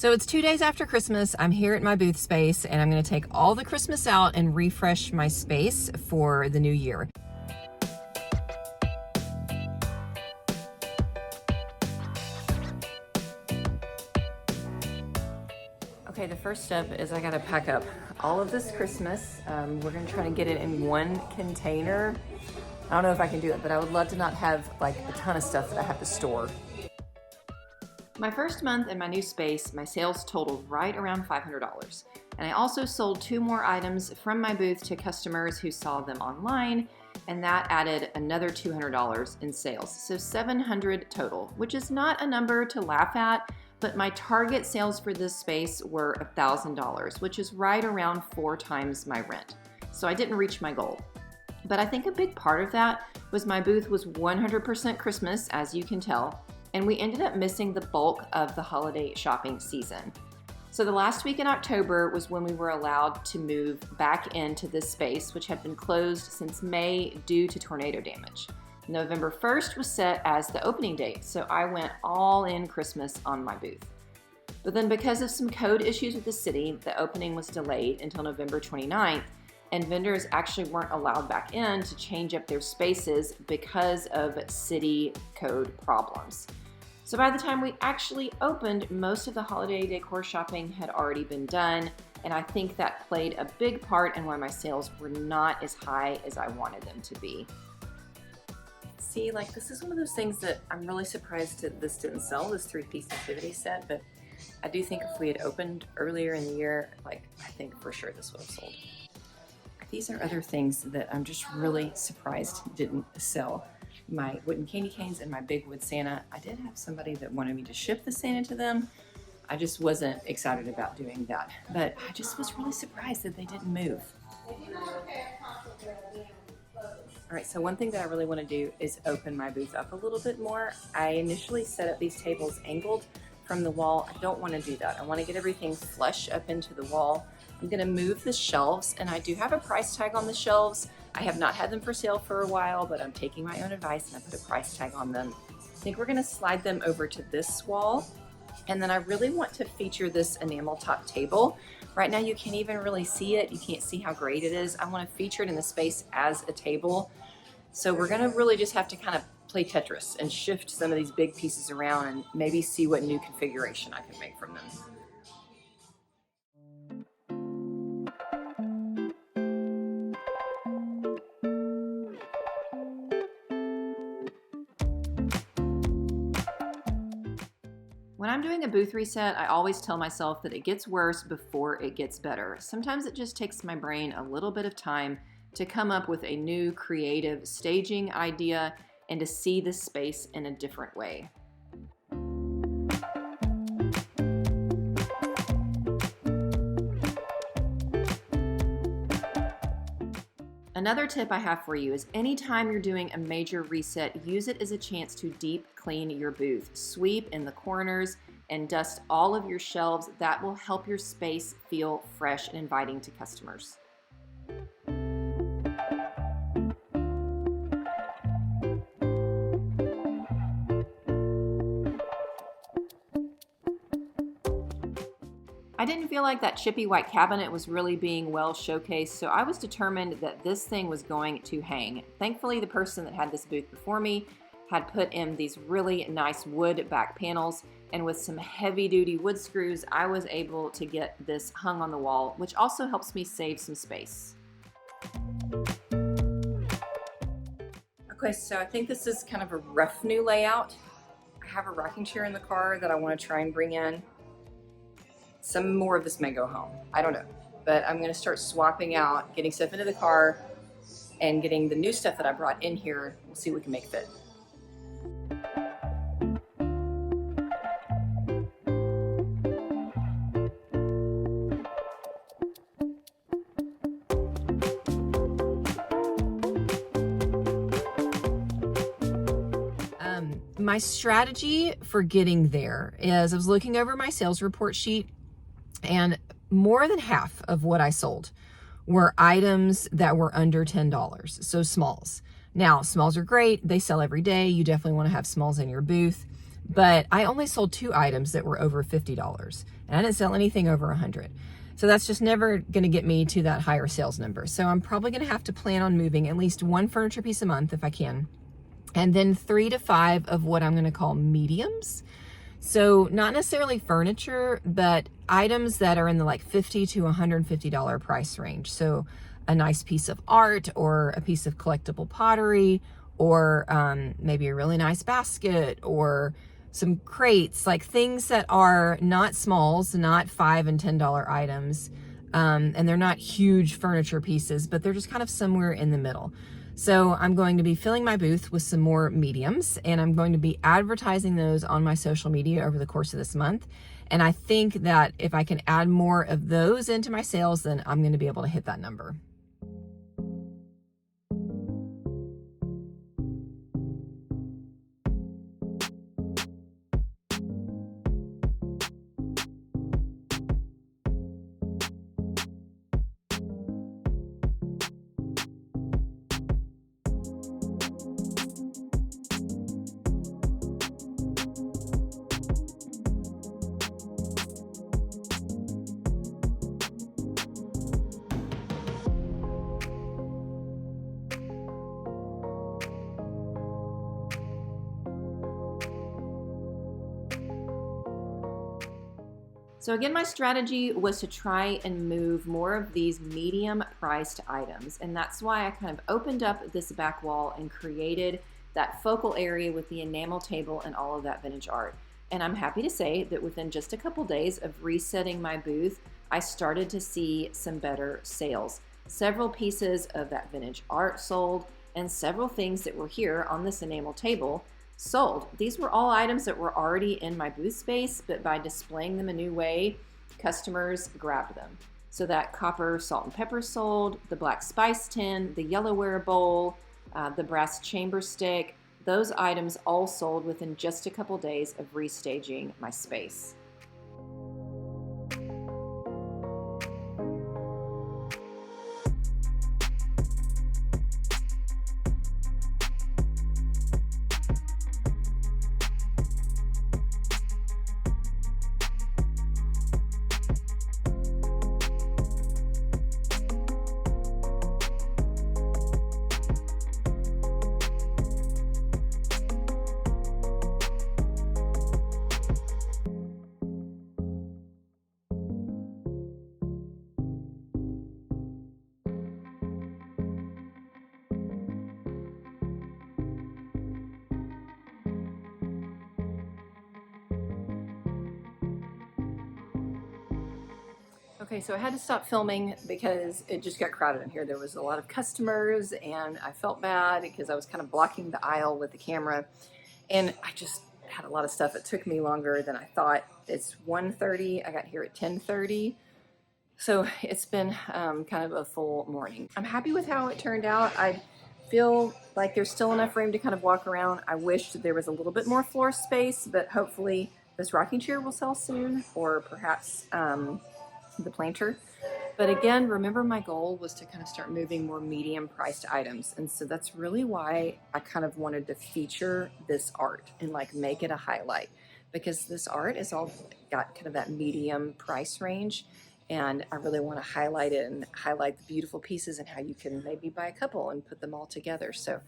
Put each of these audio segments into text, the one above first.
So it's 2 days after Christmas. I'm here at my booth space and I'm going to take all the Christmas out and refresh my space for the new year. Okay, the first step is I gotta pack up all of this Christmas. We're gonna try to get it in one container. I don't know if I can do it, but I would love to not have like a ton of stuff that I have to store. My first month in my new space, my sales totaled right around $500. And I also sold 2 more items from my booth to customers who saw them online, and that added another $200 in sales. So $700 total, which is not a number to laugh at, but my target sales for this space were $1,000, which is right around 4 times my rent. So I didn't reach my goal. But I think a big part of that was my booth was 100% Christmas, as you can tell, and we ended up missing the bulk of the holiday shopping season. So the last week in October was when we were allowed to move back into this space, which had been closed since May due to tornado damage. November 1st was set as the opening date, so I went all in Christmas on my booth. But then because of some code issues with the city, the opening was delayed until November 29th, and vendors actually weren't allowed back in to change up their spaces because of city code problems. So by the time we actually opened, most of the holiday decor shopping had already been done, and I think that played a big part in why my sales were not as high as I wanted them to be. See, like, this is one of those things that I'm really surprised that this didn't sell, this 3-piece nativity set, but I do think if we had opened earlier in the year, like, I think for sure this would have sold. These are other things that I'm just really surprised didn't sell. My wooden candy canes and my big wood Santa. I did have somebody that wanted me to ship the Santa to them. I just wasn't excited about doing that, but I just was really surprised that they didn't move. All right, so one thing that I really want to do is open my booth up a little bit more. I initially set up these tables angled from the wall. I don't want to do that. I want to get everything flush up into the wall. I'm going to move the shelves, and I do have a price tag on the shelves. I have not had them for sale for a while, but I'm taking my own advice and I put a price tag on them. I think we're going to slide them over to this wall, and then I really want to feature this enamel top table. Right now you can't even really see it. You can't see how great it is. I want to feature it in the space as a table. So we're gonna really just have to kind of play Tetris and shift some of these big pieces around and maybe see what new configuration I can make from them. When I'm doing a booth reset, I always tell myself that it gets worse before it gets better. Sometimes it just takes my brain a little bit of time to come up with a new creative staging idea and to see the space in a different way. Another tip I have for you is anytime you're doing a major reset, use it as a chance to deep clean your booth. Sweep in the corners and dust all of your shelves. That will help your space feel fresh and inviting to customers. I didn't feel like that chippy white cabinet was really being well showcased, so I was determined that this thing was going to hang. Thankfully, the person that had this booth before me had put in these really nice wood back panels, and with some heavy-duty wood screws, I was able to get this hung on the wall, which also helps me save some space. Okay, so I think this is kind of a rough new layout. I have a rocking chair in the car that I want to try and bring in. Some more of this may go home. I don't know. But I'm going to start swapping out, getting stuff into the car, and getting the new stuff that I brought in here. We'll see what we can make fit. My strategy for getting there is I was looking over my sales report sheet, and more than half of what I sold were items that were under $10, so smalls. Now, smalls are great. They sell every day. You definitely want to have smalls in your booth. But I only sold 2 items that were over $50. and I didn't sell anything over 100. So that's just never going to get me to that higher sales number. So I'm probably going to have to plan on moving at least one furniture piece a month if I can. And then 3 to 5 of what I'm going to call mediums. So not necessarily furniture, but items that are in the like $50 to $150 price range. So a nice piece of art, or a piece of collectible pottery, or maybe a really nice basket, or some crates, like things that are not smalls, not $5 and $10 items. And they're not huge furniture pieces, but they're just kind of somewhere in the middle. So I'm going to be filling my booth with some more mediums, and I'm going to be advertising those on my social media over the course of this month. And I think that if I can add more of those into my sales, then I'm going to be able to hit that number. So again, my strategy was to try and move more of these medium priced items. And that's why I kind of opened up this back wall and created that focal area with the enamel table and all of that vintage art. And I'm happy to say that within just a couple days of resetting my booth, I started to see some better sales. Several pieces of that vintage art sold, and several things that were here on this enamel table sold. These were all items that were already in my booth space, but by displaying them a new way, customers grabbed them. So that copper salt and pepper sold, the black spice tin, the yellowware bowl, the brass chamber stick, those items all sold within just a couple days of restaging my space. Okay, so I had to stop filming because it just got crowded in here. There was a lot of customers, and I felt bad because I was kind of blocking the aisle with the camera, and I just had a lot of stuff. It took me longer than I thought. It's 1:30. I got here at 10:30. So it's been kind of a full morning. I'm happy with how it turned out. I feel like there's still enough room to kind of walk around. I wish there was a little bit more floor space, but hopefully this rocking chair will sell soon, or perhaps the planter. But again, remember my goal was to kind of start moving more medium priced items. And so that's really why I kind of wanted to feature this art and like make it a highlight, because this art is all got kind of that medium price range. And I really want to highlight it and highlight the beautiful pieces and how you can maybe buy a couple and put them all together. So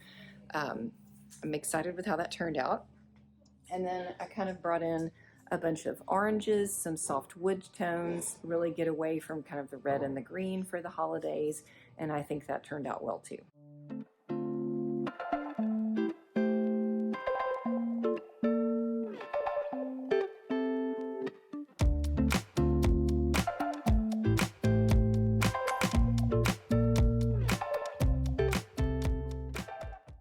I'm excited with how that turned out. And then I kind of brought in a bunch of oranges, some soft wood tones, really get away from kind of the red and the green for the holidays. And I think that turned out well too.